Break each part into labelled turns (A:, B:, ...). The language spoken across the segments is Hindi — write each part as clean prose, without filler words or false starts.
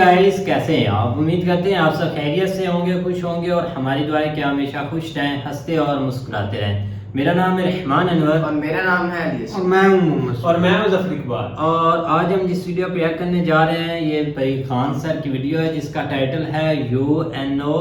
A: गाइस, कैसे हैं आप? उम्मीद करते हैं आप सब खैरियत से होंगे, खुश होंगे और हमारी दुआ है कि हमेशा खुश रहें, हंसते और मुस्कुराते रहें। मेरा नाम है रहमान अनवर
B: और मेरा नाम है अलीस
C: और मैं हूं मोहम्मद
D: और मैं हूं ज़फर इकबाल।
A: और आज हम जिस वीडियो पे करने जा रहे हैं ये परी खान सर की वीडियो है, जिसका टाइटल है यूएनओ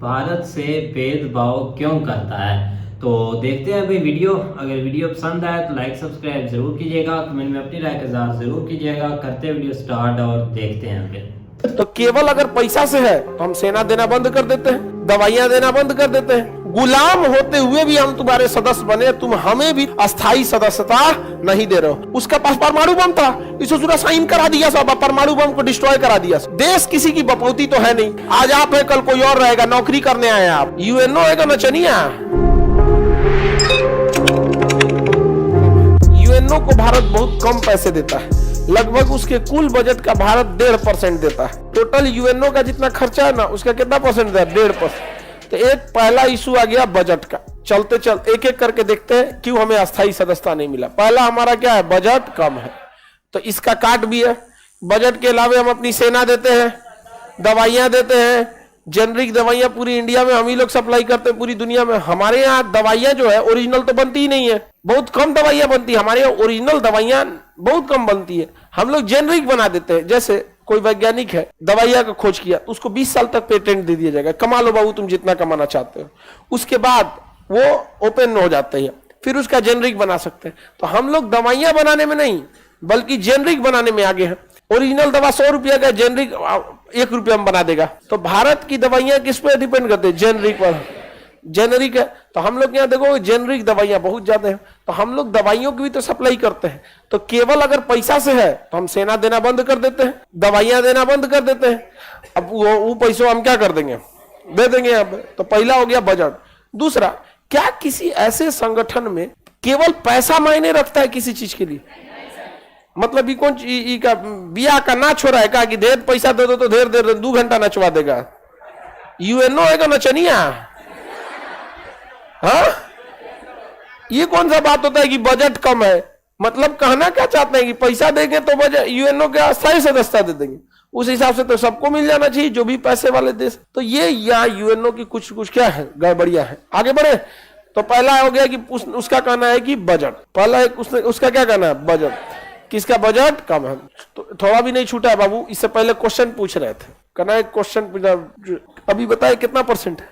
A: भारत से भेदभाव क्यों करता है। तो देखते हैं भाई वीडियो। अगर वीडियो पसंद आए तो लाइक सब्सक्राइब जरूर कीजिएगा, कमेंट में अपनी राय का इज़हार जरूर कीजिएगा। करते हैं वीडियो स्टार्ट और देखते हैं फिर।
C: तो केवल अगर पैसा से है तो हम सेना देना बंद कर देते हैं, दवाइयां देना बंद कर देते हैं। गुलाम होते हुए भी हम तुम्हारे सदस्य बने, तुम हमें भी अस्थाई सदस्यता नहीं दे रहे हो। उसका पास परमाणु बम था, इसे पूरा साइन करा दिया, सब परमाणु बम को डिस्ट्रॉय करा दिया। देश किसी की बपौती तो है नहीं, आज आप है कल कोई और रहेगा, नौकरी करने आए आप। यूएनओ है नचनिया। यूएनओ को भारत बहुत कम पैसे देता है, लगभग उसके कुल बजट का भारत 1.5% देता है। टोटल यूएनओ का जितना खर्चा है ना, उसका कितना परसेंट देता है? 1.5%। तो एक पहला इशू आ गया बजट का। चलते एक एक करके देखते हैं क्यों हमें अस्थाई सदस्यता नहीं मिला। पहला हमारा क्या है? बजट कम है, तो इसका काट भी है। बजट के अलावा हम अपनी सेना देते हैं, दवाइयां देते हैं, जेनरिक दवाइयां पूरी इंडिया में हम ही लोग सप्लाई करते हैं, पूरी दुनिया में। हमारे यहाँ दवाइयां जो है ओरिजिनल तो बनती ही नहीं है, बहुत कम दवाइयां बनती है हमारे यहाँ। ओरिजिनल दवाइयां बहुत कम बनती है, हम लोग जेनरिक बना देते हैं। जैसे कोई वैज्ञानिक है, दवाइयां का खोज किया, उसको 20 साल तक पेटेंट दे दिया जाएगा, कमा लो बाबू तुम जितना कमाना चाहते हो। उसके बाद वो ओपन हो जाते हैं, फिर उसका जेनरिक बना सकते हैं। तो हम लोग दवाइयां बनाने में नहीं बल्कि जेनरिक बनाने में आगे हैं। ओरिजिनल दवा 100 रुपया का, जेनरिक 1 रुपया में बना देगा। तो भारत की दवाइयां किस पे डिपेंड करते हैं? जेनरिक पर। जेनरिक है तो हम लोग यहाँ देखो जेनरिक दवाइयां बहुत ज्यादा है, तो हम लोग दवाइयों की भी तो सप्लाई करते हैं। तो केवल अगर पैसा से है तो हम सेना देना बंद कर देते हैं, दवाइयां देना बंद कर देते हैं। अब वो पैसों हम क्या कर देंगे? दे देंगे अब। तो पहला हो गया बजट। दूसरा, क्या किसी ऐसे संगठन में केवल पैसा मायने रखता है किसी चीज के लिए? मतलब ये कौन का बिया का नाच हो रहा है का कि ढेर पैसा दे दो तो ढेर देर 2 घंटा नचवा देगा? यूएनओ है नचनिया। हाँ, ये कौन सा बात होता है कि बजट कम है? मतलब कहना क्या चाहते हैं कि पैसा देंगे तो बजट यूएनओ के अस्थायी सदस्यता दे देंगे, उस हिसाब से तो सबको मिल जाना चाहिए जो भी पैसे वाले देश। तो ये या यूएनओ की कुछ कुछ क्या है, गड़बड़ियां है। आगे बढ़े तो पहला हो गया कि उसका कहना है कि बजट। पहला उसका क्या कहना है? बजट। किसका बजट कम है? तो थोड़ा भी नहीं छूटा है बाबू। इससे पहले क्वेश्चन पूछ रहे थे, कहना है क्वेश्चन पूछा, अभी बताए कितना परसेंट है?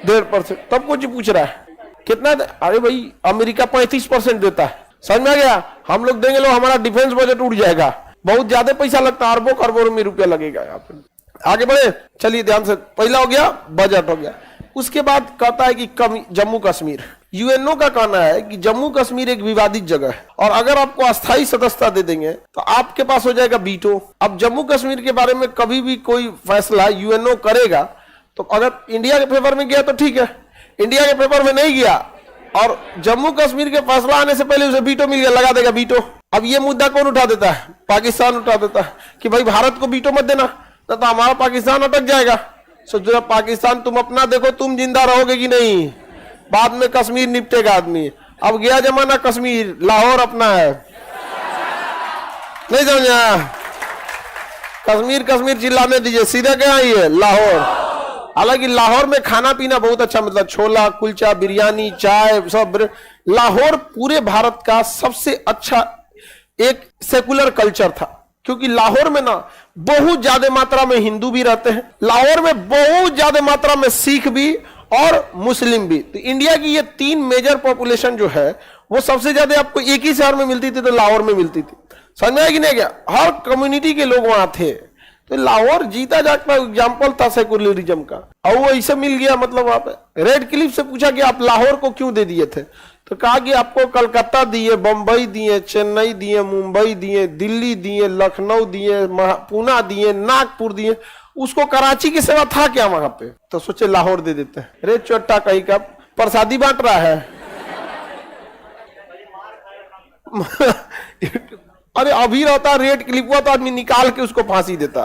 C: 1.5%। तब कुछ पूछ रहा है कितना? अरे भाई अमेरिका 35% देता है, समझ में आ गया? हम लोग देंगे लो, हमारा डिफेंस बजट उड़ जाएगा, बहुत ज्यादा पैसा लगता है, अरबों खरबों में रुपया लगेगा यहाँ पे। आगे बढ़े, चलिए ध्यान से। पहला हो गया बजट हो गया। उसके बाद कहता है कि जम्मू कश्मीर। यूएनओ का कहना है कि जम्मू कश्मीर एक विवादित जगह है और अगर आपको अस्थायी सदस्यता दे देंगे तो आपके पास हो जाएगा वीटो। अब जम्मू कश्मीर के बारे में कभी भी कोई फैसला यूएनओ करेगा तो अगर इंडिया के फेवर में गया तो ठीक है, इंडिया के फेवर में नहीं गया और जम्मू कश्मीर के फैसला आने से पहले उसे वीटो मिल गया, लगा देगा वीटो। अब ये मुद्दा कौन उठा देता है? पाकिस्तान उठा देता है कि भाई भारत को वीटो मत देना, तो हमारा पाकिस्तान अटक जाएगा। सोचो पाकिस्तान, तुम अपना देखो, तुम जिंदा रहोगे कि नहीं, बाद में कश्मीर निपटेगा आदमी। अब गया जमाना कश्मीर, लाहौर अपना है, नहीं समझा? कश्मीर कश्मीर चिल्लाने दीजिए, सीधा क्या ही है? लाहौर। हालांकि लाहौर में खाना पीना बहुत अच्छा, मतलब छोला कुलचा, बिरयानी, चाय सब। लाहौर पूरे भारत का सबसे अच्छा एक सेकुलर कल्चर था, क्योंकि लाहौर में ना बहुत ज्यादा मात्रा में हिंदू भी रहते हैं, लाहौर में बहुत ज्यादा मात्रा में सिख भी और मुस्लिम भी। तो इंडिया की ये 3 मेजर पॉपुलेशन जो है वो सबसे ज्यादा आपको एक ही शहर में मिलती थी, तो लाहौर में मिलती थी। समझ में कि नहीं गया? हर कम्युनिटी के लोग वहां थे। तो लाहौर जीता जागता एग्जाम्पल था सेकुलरिज्म का, और वो ऐसे मिल गया। मतलब वहां पे रेड क्लिफ से पूछा कि आप लाहौर को क्यों दे दिए थे, तो कहा कि आपको कलकत्ता दिए, बंबई दिए, चेन्नई दिए, मुंबई दिए, दिल्ली दिए, लखनऊ दिए, पूना दिए, नागपुर दिए, उसको कराची की सेवा था क्या वहां पे? तो सोचे लाहौर दे देते हैं। अरे चोट्टा कहीं का प्रसादी बांट रहा है। अरे अभी रहता रेड क्लिप हुआ तो आदमी निकाल के उसको फांसी देता।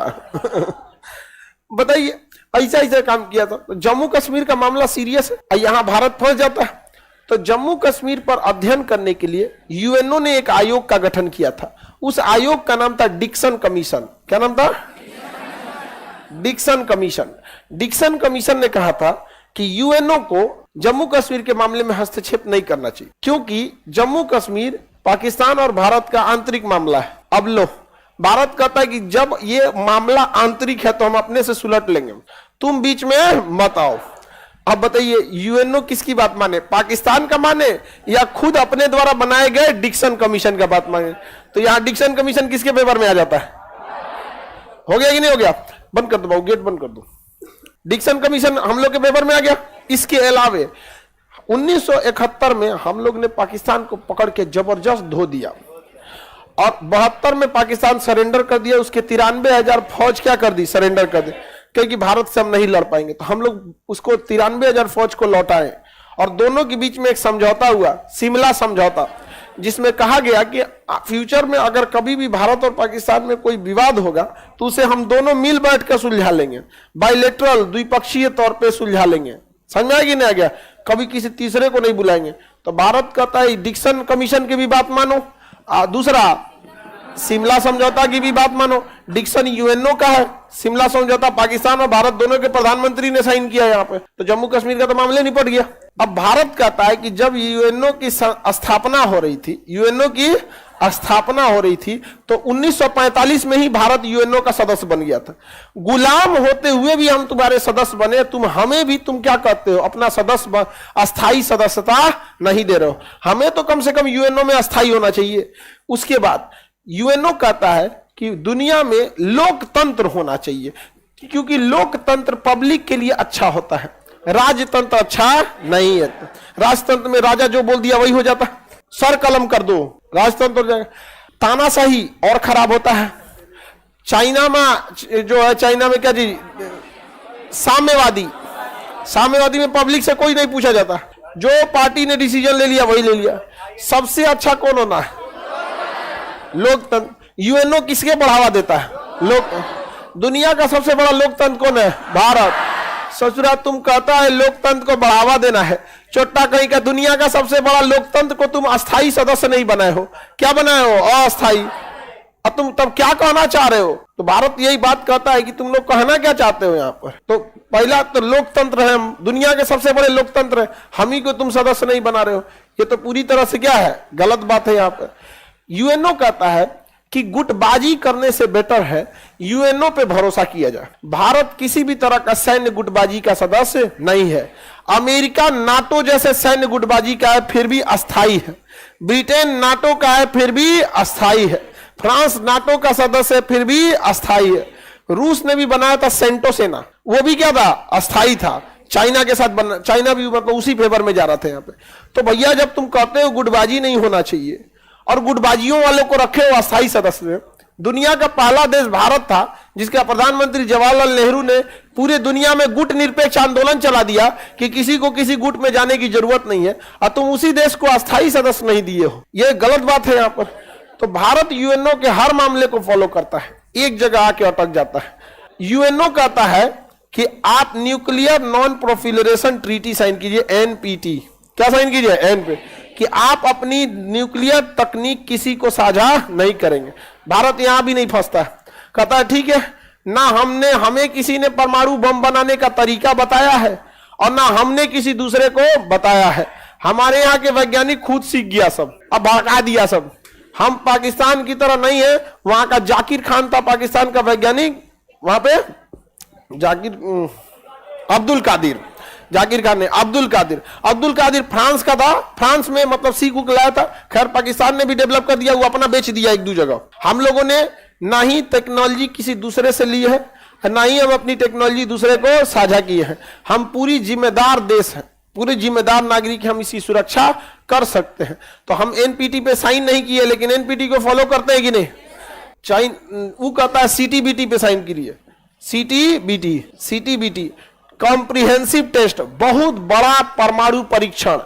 C: बताइए, ऐसा ऐसा काम किया था। तो जम्मू कश्मीर का मामला सीरियस है, यहाँ भारत फंस जाता है। तो जम्मू कश्मीर पर अध्ययन करने के लिए यूएनओ ने एक आयोग का गठन किया था। उस आयोग का नाम था डिक्सन कमीशन। क्या नाम था? डिक्सन कमीशन ने कहा था कि यूएनओ को जम्मू कश्मीर के मामले में हस्तक्षेप नहीं करना चाहिए, क्योंकि जम्मू कश्मीर पाकिस्तान और भारत का आंतरिक मामला है। अब लो, भारत कहता है कि जब ये मामला आंतरिक है तो हम अपने से सुलट लेंगे, तुम बीच में मत आओ। अब बताइए यूएनओ किसकी बात माने, पाकिस्तान का माने या खुद अपने द्वारा बनाए गए डिक्सन कमीशन का बात माने? तो यहां डिक्सन कमीशन किसके पेपर में आ जाता है? हो गया कि नहीं हो गया? बंद कर दो बाबू, गेट बंद कर दो। डिक्सन कमीशन हम लोग के पेपर में आ गया। इसके अलावे 1971 में हम लोग ने पाकिस्तान को पकड़ के जबरदस्त धो दिया और 72 में पाकिस्तान सरेंडर कर दिया। उसके 93,000 फौज क्या कर दी? सरेंडर कर दी, क्योंकि भारत से हम नहीं लड़ पाएंगे। तो हम लोग उसको 93,000 फौज को लौटाए और दोनों के बीच में एक समझौता हुआ, शिमला समझौता, जिसमें कहा गया कि फ्यूचर में अगर कभी भी भारत और पाकिस्तान में कोई विवाद होगा तो उसे हम दोनों मिल बैठ कर सुलझा लेंगे, बायलैटरल द्विपक्षीय तौर पे सुलझा लेंगे। समझ में आ गया? नहीं आ गया? कभी किसी तीसरे को नहीं बुलाएंगे। तो भारत कहता है डिक्सन कमीशन की भी बात मानो, दूसरा शिमला समझौता की भी बात मानो। डिक्सन यूएनओ का है, शिमला समझौता पाकिस्तान और भारत दोनों के प्रधानमंत्री ने साइन किया यहाँ पे। तो जम्मू कश्मीर का तो मामले निपट गया। अब भारत कहता है कि जब यूएनओ की स्थापना हो रही थी, तो 1945 में ही भारत यूएनओ का सदस्य बन गया था। गुलाम होते हुए भी हम तुम्हारे सदस्य बने, हमें भी तुम क्या कहते हो, अपना सदस्य अस्थाई सदस्यता नहीं दे रहे हो। हमें तो कम से कम यूएनओ में अस्थाई होना चाहिए। उसके बाद यूएनओ कहता है कि दुनिया में लोकतंत्र होना चाहिए, क्योंकि लोकतंत्र पब्लिक के लिए अच्छा होता है, राजतंत्र अच्छा नहीं है। राजतंत्र में राजा जो बोल दिया वही हो जाता है, सर कलम कर दो, राजतंत्र हो जाएगा। तानाशाही और खराब होता है। चाइना में जो है, चाइना में क्या जी, साम्यवादी में पब्लिक से कोई नहीं पूछा जाता, जो पार्टी ने डिसीजन ले लिया वही ले लिया। सबसे अच्छा कौन होना है? लोकतंत्र। यूएनओ किसके बढ़ावा देता है? दुनिया का सबसे बड़ा लोकतंत्र कौन है? भारत। ससुरा तुम कहता है लोकतंत्र को बढ़ावा देना है, चोट्टा कहीं का दुनिया का सबसे बड़ा लोकतंत्र को तुम अस्थाई सदस्य नहीं बनाए हो। क्या बनाए हो? अस्थाई। और तुम तब क्या कहना चाह रहे हो? तो भारत यही बात कहता है कि तुम लोग कहना क्या चाहते हो यहाँ पर? तो पहला तो लोकतंत्र है, हम दुनिया के सबसे बड़े लोकतंत्र है, हम ही को तुम सदस्य नहीं बना रहे हो। ये तो पूरी तरह से क्या है? गलत बात है यहाँ पर। यूएनओ कहता है कि गुटबाजी करने से बेटर है यूएनओ पे भरोसा किया जाए। भारत किसी भी तरह का सैन्य गुटबाजी का सदस्य नहीं है। अमेरिका नाटो जैसे सैन्य गुटबाजी का है फिर भी अस्थाई है। ब्रिटेन नाटो का है फिर भी अस्थाई है। फ्रांस नाटो का सदस्य है फिर भी अस्थाई है। रूस ने भी बनाया था सेंटो सेना, वो भी क्या था? अस्थाई था। चाइना के साथ बना, चाइना भी मतलब उसी फेवर में जा रहा था यहाँ पे। तो भैया जब तुम कहते हो गुटबाजी नहीं होना चाहिए और गुटबाजियों वालों को रखे हो अस्थाई सदस्य, दुनिया का पहला देश भारत था जिसका प्रधानमंत्री जवाहरलाल नेहरू ने पूरे दुनिया में गुट निरपेक्ष आंदोलन चला दिया कि किसी को किसी गुट में जाने की जरूरत नहीं है, और तुम उसी देश को अस्थाई सदस्य नहीं दिए हो। यह गलत बात है यहाँ पर। तो भारत यूएनओ के हर मामले को फॉलो करता है, एक जगह आके अटक जाता है। यूएनओ कहता है कि आप न्यूक्लियर नॉन प्रोफिलरेशन ट्रीटी साइन कीजिए, एनपीटी। क्या साइन कीजिए? एनपीटी, कि आप अपनी न्यूक्लियर तकनीक किसी को साझा नहीं करेंगे। भारत यहां भी नहीं फंसता है, कहता है ठीक है ना, हमें किसी ने परमाणु बम बनाने का तरीका बताया है और ना हमने किसी दूसरे को बताया है। हमारे यहाँ के वैज्ञानिक खुद सीख गया सब, अब भड़का दिया सब। हम पाकिस्तान की तरह नहीं है। वहां का जाकिर खान था पाकिस्तान का वैज्ञानिक, वहां पे अब्दुल कादिर फ्रांस का था। फ्रांस में मतलब सीख लाया था। खैर पाकिस्तान ने भी डेवलप कर दिया, वो अपना बेच दिया एक दो जगह। हम लोगों ने ना ही टेक्नोलॉजी किसी दूसरे से ली है, ना ही हम अपनी टेक्नोलॉजी दूसरे को साझा किए हैं। हम पूरी जिम्मेदार देश है, पूरे जिम्मेदार नागरिक, हम इसी सुरक्षा कर सकते हैं। तो हम एनपीटी पे साइन नहीं किए, लेकिन एनपीटी को फॉलो करते हैं कि नहीं? वो कहता है सीटीबीटी पे साइन कीजिए। सीटीबीटी कॉम्प्रिहेंसिव टेस्ट, बहुत बड़ा परमाणु परीक्षण।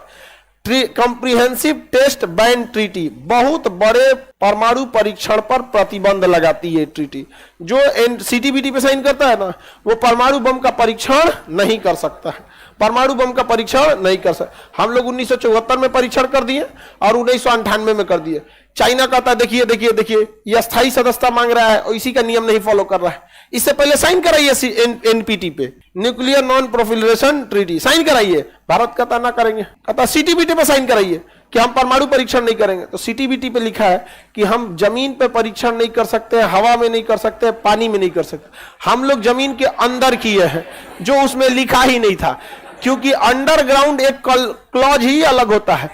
C: कॉम्प्रिहेंसिव टेस्ट बैन ट्रीटी, बहुत बड़े परमाणु परीक्षण पर प्रतिबंध लगाती है ट्रीटी। जो सीटीबीटी पे साइन करता है ना, वो परमाणु बम का परीक्षण नहीं कर सकता है, परमाणु बम का परीक्षण नहीं कर सकता। हम लोग 1974 में परीक्षण कर दिए और 1998 में कर दिए। चाइना कहता है देखिए ये अस्थाई सदस्यता मांग रहा है और इसी का नियम नहीं फॉलो कर रहा है। इससे पहले साइन कराइए एनपीटी पे, nuclear non proliferation treaty, sign कराइए। भारत कहता ना करेंगे, कहता सीटीबीटी पे साइन कराइए कि हम परमाणु परीक्षण नहीं करेंगे। तो सीटीबीटी पे लिखा है कि हम जमीन पे परीक्षण नहीं कर सकते, हवा में नहीं कर सकते, पानी में नहीं कर सकते। हम लोग जमीन के अंदर किए हैं, जो उसमें लिखा ही नहीं था, क्योंकि अंडरग्राउंड एक क्लॉज ही अलग होता है।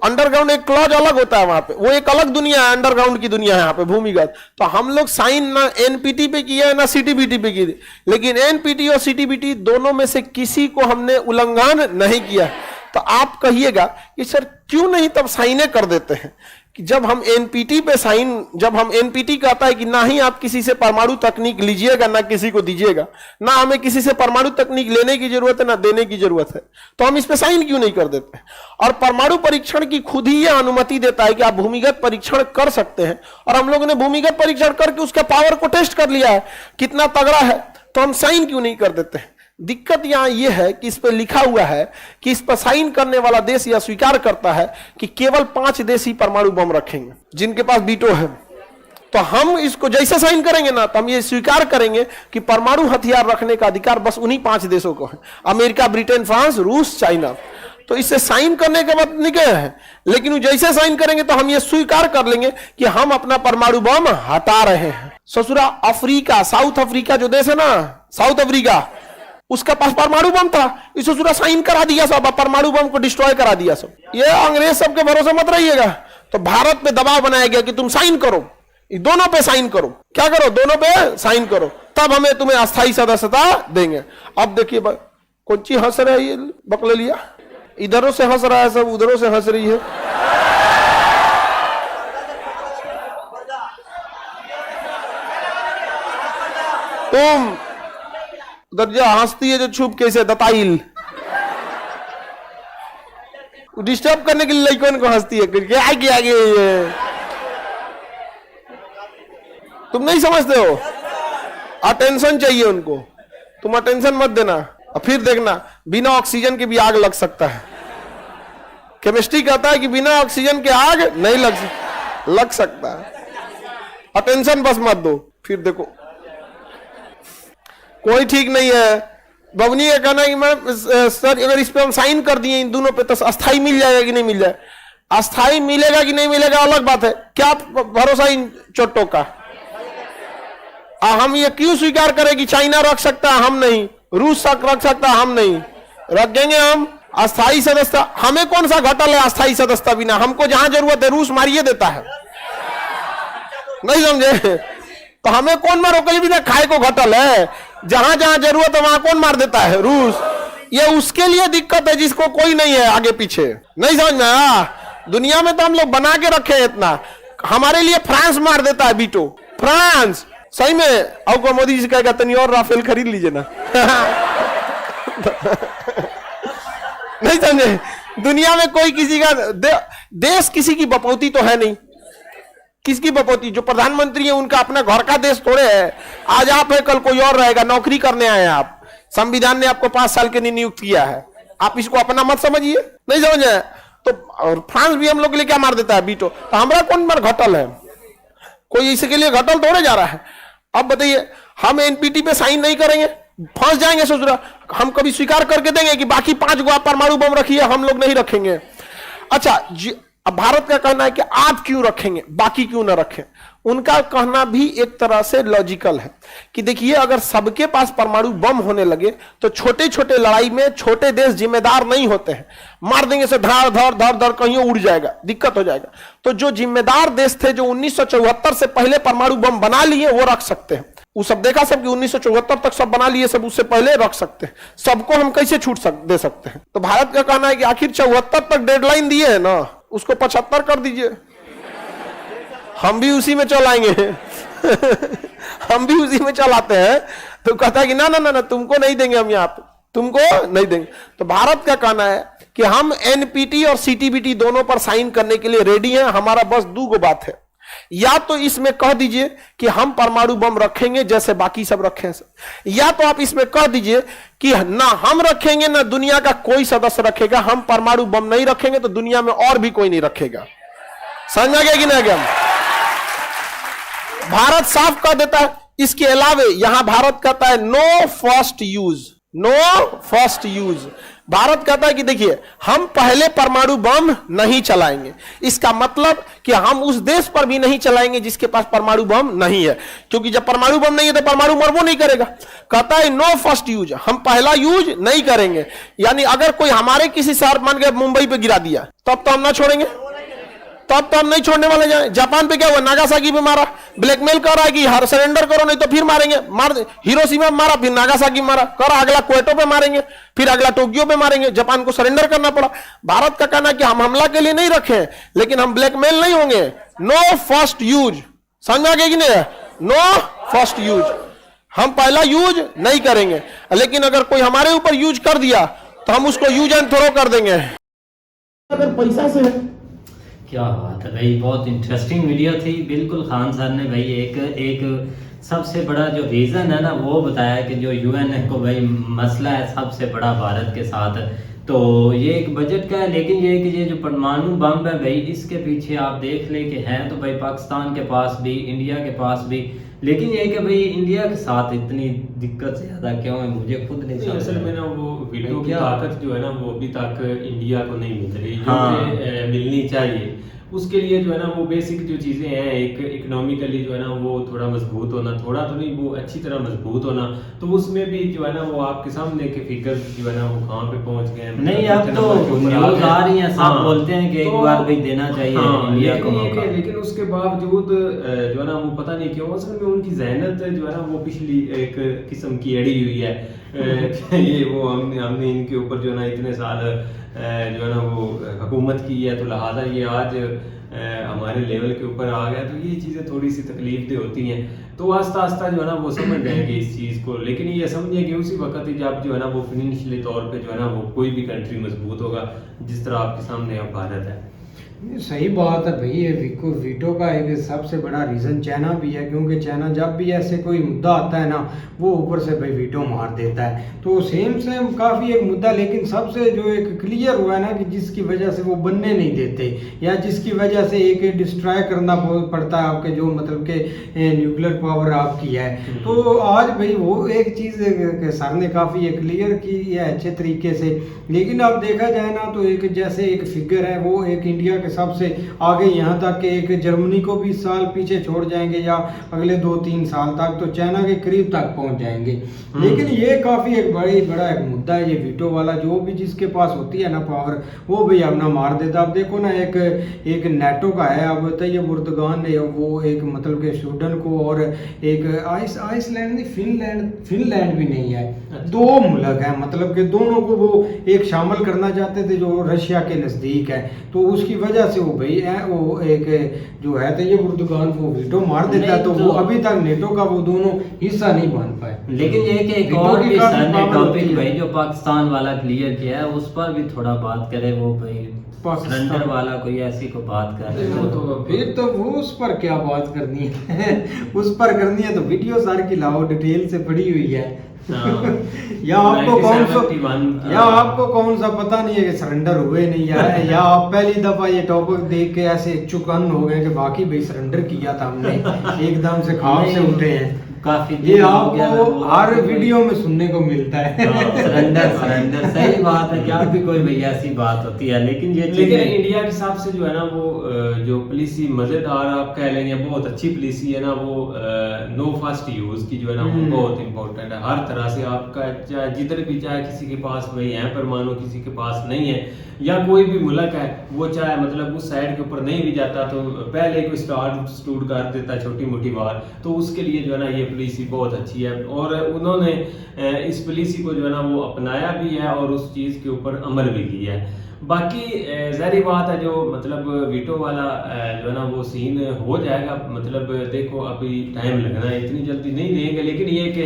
C: अंडरग्राउंड एक क्लॉज अलग होता है, वहां पे वो एक अलग दुनिया है, अंडरग्राउंड की दुनिया है यहाँ पे भूमिगत। तो हम लोग साइन ना एनपीटी पे किया है ना सीटीबीटी पे की, लेकिन एनपीटी और सीटीबीटी दोनों में से किसी को हमने उल्लंघन नहीं किया। तो आप कहिएगा कि सर क्यों नहीं तब साइने कर देते हैं कि जब हम एनपीटी पे साइन, जब हम एनपीटी कहता है कि ना ही आप किसी से परमाणु तकनीक लीजिएगा ना किसी को दीजिएगा, ना हमें किसी से परमाणु तकनीक लेने की जरूरत है ना देने की जरूरत है, तो हम इस पे साइन क्यों नहीं कर देते? और परमाणु परीक्षण की खुद ही यह अनुमति देता है कि आप भूमिगत परीक्षण कर सकते हैं, और हम लोगों ने भूमिगत परीक्षण करके उसके पावर को टेस्ट कर लिया है कितना तगड़ा है, तो हम साइन क्यों नहीं कर देते हैं? दिक्कत यहां यह है कि इस पर लिखा हुआ है कि इस पर साइन करने वाला देश यह स्वीकार करता है कि केवल 5 देश ही परमाणु बम रखेंगे जिनके पास वीटो है। तो हम इसको जैसे साइन करेंगे ना, तो हम ये स्वीकार करेंगे कि परमाणु हथियार रखने का अधिकार बस उन्हीं 5 देशों को है, अमेरिका, ब्रिटेन, फ्रांस, रूस, चाइना। तो इसे साइन करने के बाद निकले हैं, लेकिन जैसे साइन करेंगे तो हम ये स्वीकार कर लेंगे कि हम अपना परमाणु बम हटा रहे हैं। ससुरा अफ्रीका, साउथ अफ्रीका जो देश है ना, साउथ अफ्रीका, उसका पास परमाणु बम था, इसे पूरा साइन करा दिया सब, परमाणु बम को डिस्ट्रॉय करा दिया सब। ये अंग्रेज सब के भरोसे मत रहिएगा। तो भारत पे दबाव बनाया गया कि तुम साइन करो, दोनों पे साइन करो। क्या करो? दोनों पे साइन करो, तब हमें तुम्हें अस्थायी सदस्यता देंगे। अब देखिए कौन ची हंस रहा है, ये बकले लिया, इधरों से हंस रहा है सब, उधरों से हंस रही है। तुम दर्जा हंसती है जो छुप कैसे दताइल, डिस्टर्ब करने के लिए लड़कों को हंसती है, क्या आगे तुम नहीं समझते हो? अटेंशन चाहिए उनको, तुम अटेंशन मत देना। और फिर देखना बिना ऑक्सीजन के भी आग लग सकता है। केमिस्ट्री कहता है कि बिना ऑक्सीजन के आग नहीं लग सकता है। अटेंशन बस मत दो। फिर देखो कोई ठीक नहीं है। बबनी का कहना है कि मैं सर अगर इस पे हम साइन कर दिए इन दोनों पे तो अस्थाई मिल जाएगा कि नहीं मिल जाए? अस्थाई मिलेगा कि नहीं मिलेगा अलग बात है, क्या भरोसा इन चोटों का? हम ये क्यों स्वीकार करें कि चाइना रख सकता है हम नहीं, रूस रख सकता है हम नहीं, रख देंगे हम अस्थाई सदस्यता। हमें कौन सा घटल है अस्थाई सदस्यता बिना? हमको जहां जरूरत है रूस मारिए देता है, नहीं समझे? तो हमें कौन मारो कल बिना खाए को घटल है? जहां जहां जरूरत है वहां कौन मार देता है? रूस। ये उसके लिए दिक्कत है जिसको कोई नहीं है आगे पीछे, नहीं समझ में? दुनिया में तो हम लोग बना के रखे हैं इतना, हमारे लिए फ्रांस मार देता है वीटो। फ्रांस सही में आपको मोदी जी कहेगा तनी और राफेल खरीद लीजिए ना। नहीं समझे? दुनिया में कोई किसी का देश किसी की बपौती तो है नहीं। किसकी बपौती? जो प्रधानमंत्री है उनका अपना घर का देश थोड़े है। आज आप है कल कोई और रहेगा, नौकरी करने आए हैं आप, संविधान ने आपको 5 साल के लिए नियुक्त किया है, आप इसको अपना मत समझिए, नहीं समझे? तो और फ्रांस भी हम लोग के लिए क्या मार देता है वीटो, तो हमारा कौन बार घटल है? कोई इसके लिए घटल थोड़े जा रहा है। अब बताइए हम एनपीटी पे साइन नहीं करेंगे, फंस जाएंगे। सोच रहा हम कभी स्वीकार करके देंगे कि बाकी 5 गो आप परमाणु बम रखिए, हम लोग नहीं रखेंगे। अच्छा अब भारत का कहना है कि आप क्यों रखेंगे, बाकी क्यों ना रखें? उनका कहना भी एक तरह से लॉजिकल है कि देखिए अगर सबके पास परमाणु बम होने लगे तो छोटे छोटे लड़ाई में छोटे देश जिम्मेदार नहीं होते हैं, मार देंगे से धड़ धड़ धड़ धड़ कहीं उड़ जाएगा, दिक्कत हो जाएगा। तो जो जिम्मेदार देश थे जो 1974 से पहले परमाणु बम बना लिए वो रख सकते हैं। वो सब देखा सब कि 1974 तक सब बना लिए, सब उससे पहले रख सकते हैं। सबको हम कैसे छूट दे सकते हैं? तो भारत का कहना है कि आखिर 74 तक डेडलाइन दिए है ना, उसको 75 कर दीजिए, हम भी उसी में चलाएंगे। हम भी उसी में चलाते हैं। तो कहता है कि ना ना ना ना तुमको नहीं देंगे हम, यहाँ पे तुमको नहीं देंगे। तो भारत का कहना है कि हम एनपीटी और सीटीबीटी दोनों पर साइन करने के लिए रेडी हैं। हमारा बस 2 बात है, या तो इसमें कह दीजिए कि हम परमाणु बम रखेंगे जैसे बाकी सब रखें, या तो आप इसमें कह दीजिए कि ना हम रखेंगे ना दुनिया का कोई सदस्य रखेगा, हम परमाणु बम नहीं रखेंगे तो दुनिया में और भी कोई नहीं रखेगा। समझ आ गया कि नहीं? गया भारत साफ कह देता है इसके अलावा यहां भारत कहता है no first use, no first use. Bharat कहता है कि देखिए हम पहले परमाणु बम नहीं चलाएंगे, इसका मतलब कि हम उस देश पर भी नहीं चलाएंगे जिसके पास परमाणु बम नहीं है, क्योंकि जब परमाणु बम नहीं है तो परमाणु मरबो नहीं करेगा। कहता है नो फर्स्ट यूज, हम पहला यूज नहीं करेंगे। यानी अगर कोई हमारे किसी शहर मान के मुंबई पे गिरा दिया तब तो हम ना छोड़ेंगे, तब तो हम नहीं छोड़ने वाले। जाए जापान पे क्या हुआ, नागासाकी पे मारा, ब्लैकमेल कर रहा है कि हर सरेंडर करो नहीं तो फिर मारेंगे, मार हिरोशिमा मारा, फिर नागासाकी मारा, कर अगला क्वेटो पे मारेंगे, फिर अगला टोक्यो पे मारेंगे। जापान को सरेंडर करना पड़ा। भारत का कहना है कि हम हमला के लिए नहीं रखे, लेकिन हम ब्लैकमेल नहीं होंगे। नो फर्स्ट यूज, समझ में आ गया कि नहीं? नो फर्स्ट यूज, हम पहला यूज नहीं करेंगे, लेकिन अगर कोई हमारे ऊपर यूज कर दिया तो हम उसको यूज एंड थ्रो कर देंगे। अगर पैसा से
A: क्या बात है भाई, बहुत इंटरेस्टिंग वीडियो थी। बिल्कुल खान सर ने भाई एक सबसे बड़ा जो रीज़न है ना वो बताया कि जो यूएन को भाई मसला है सबसे बड़ा भारत के साथ, तो ये एक बजट का है। लेकिन ये जो परमाणु बम है भाई इसके पीछे आप देख ले कि हैं तो भाई पाकिस्तान के पास भी, इंडिया के पास भी, लेकिन ये कि भाई इंडिया के साथ इतनी दिक्कत ज्यादा क्यों है मुझे खुद नहीं समझ।
B: असल में ना वो वीडियो की ताकत जो है ना वो अभी तक इंडिया को नहीं मिल रही, जो
A: हाँ।
B: कि मिलनी चाहिए। उसके लिए जो है ना वो बेसिक जो चीज़ें हैं, एक इकोनॉमिकली जो है ना वो थोड़ा मजबूत होना, थोड़ा तो नहीं वो अच्छी तरह मजबूत होना, तो उसमें भी जो है ना वो आपके सामने के फिगर जो है ना वो कहाँ पे पहुंच गए हैं।
A: नहीं अब तो न्यूज़ आ रही है, सब बोलते हैं कि एक बार भाई देना चाहिए इंडिया को मौका।
B: लेकिन उसके बावजूद जो है ना वो पता नहीं क्यों असल में उनकी जहनत जो है ना वो पिछली एक किस्म की अड़ी हुई है। ये वो हमने इनके ऊपर जो है ना इतने साल जो है ना वो हुकूमत की है, तो लिहाजा ये आज हमारे लेवल के ऊपर आ गया, तो ये चीज़ें थोड़ी सी तकलीफ दे होती हैं। तो आस्ता आस्ता जो है ना वो समझ जाएंगे इस चीज़ को, लेकिन ये समझिए कि उसी वक्त ही जब जो है ना वो फाइनेंशियली तौर पे जो है ना वो कोई भी कंट्री मजबूत होगा, जिस तरह आपके सामने अब भारत है।
D: सही बात है भाई, ये वीटो का एक सबसे बड़ा रीज़न चाइना भी है, क्योंकि चाइना जब भी ऐसे कोई मुद्दा आता है ना वो ऊपर से भाई वीटो मार देता है। तो सेम काफ़ी एक मुद्दा, लेकिन सबसे जो एक क्लियर हुआ है ना कि जिसकी वजह से वो बनने नहीं देते, या जिसकी वजह से एक डिस्ट्रॉय करना पड़ता है आपके जो मतलब के न्यूक्लियर पावर आपकी है। तो आज भाई वो एक चीज़ सर ने काफ़ी एक क्लियर की है अच्छे तरीके से। लेकिन अब देखा जाए ना तो एक जैसे एक फिगर है वो एक इंडिया के सबसे आगे, यहाँ तक कि एक जर्मनी को 20 साल पीछे छोड़ जाएंगे या अगले 2-3 साल तक, तो चाइना के करीब तक पहुंच जाएंगे। लेकिन ये काफी एक बड़ा एक मुद्दा है ये वीटो वाला, जो भी जिसके पास होती है ना पावर वो भी अपना मार देता। अब देखो ना एक नेटो का है, अब बताइए मुर्दगान ने वो एक मतलब के स्वीडन को और एक आइसलैंड नहीं, फिनलैंड भी नहीं है, 2 मुल्क है मतलब के दोनों को वो एक शामिल करना चाहते थे जो रशिया के नजदीक है। तो उसकी वजह से वो भाई है वो एक जो है तो ये मुर्दगान वो वीटो मार देता है, तो वो अभी तक नेटो का वो दोनों हिस्सा नहीं बन पाए।
A: लेकिन ये कि एक और भी सर ने टॉपिक भाई जो पाकिस्तान वाला क्लियर किया है उस पर भी थोड़ा बात करें। वो भाई सरेंडर वाला कोई ऐसी को बात कर रहे हो
D: तो फिर तो वो उस पर क्या बात करनी है उस पर करनी है तो वीडियो सार की लाओ, डिटेल से पड़ी हुई है। या आपको कौन सा पता नहीं है कि सरेंडर हुए नहीं या आप पहली दफा ये टॉपिक देख के ऐसे चुकन्न हो गए कि बाकी भाई सरेंडर किया था हमने, एकदम से ख्वाब से उठे हैं।
A: काफी
D: ये आपको हर वीडियो में सुनने को मिलता है।
A: सरेंडर सही बात है, क्या भी कोई भैया ऐसी बात होती है, लेकिन
B: इंडिया के हिसाब से जो है ना वो जो पॉलिसी मजेदार आप कह लेंगे बहुत अच्छी पॉलिसी है ना, वो नो फर्स्ट यूज की जो है ना वो बहुत इंपॉर्टेंट है। हर तरह से आपका चाहे जिधर भी, चाहे किसी के पास भाई है परमाणु, किसी के पास नहीं है, या कोई भी मुल्क है वो चाहे मतलब उस साइड के ऊपर नहीं भी जाता तो पहले कोई स्टूड कर देता छोटी मोटी बात, तो उसके लिए जो है ना ये पॉलिसी बहुत अच्छी है। और उन्होंने इस पॉलिसी को जो है ना वो अपनाया भी है और उस चीज़ के ऊपर अमल भी किया है। बाकी ज़ाहिर बात है जो मतलब वीटो वाला जो है ना वो सीन हो जाएगा, मतलब देखो अभी टाइम लगना है, इतनी जल्दी नहीं देंगे, लेकिन ये कि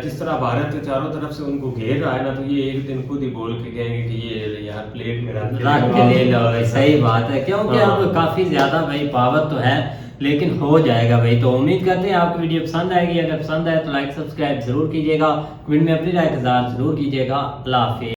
B: जिस तरह भारत चारों तरफ से उनको घेर रहा है ना, तो ये एक दिन खुद ही बोल के कहेंगे कि ये यार प्लेट में रख
A: के ले लो। सही बात है, क्योंकि अब काफी ज्यादा भाई पावर तो है, लेकिन हो जाएगा भाई। तो उम्मीद करते हैं आपको वीडियो पसंद आएगी। अगर पसंद आए तो लाइक सब्सक्राइब जरूर कीजिएगा, कमेंट में अपनी राय का इज़हार जरूर कीजिएगा। अल्लाह हाफिज़।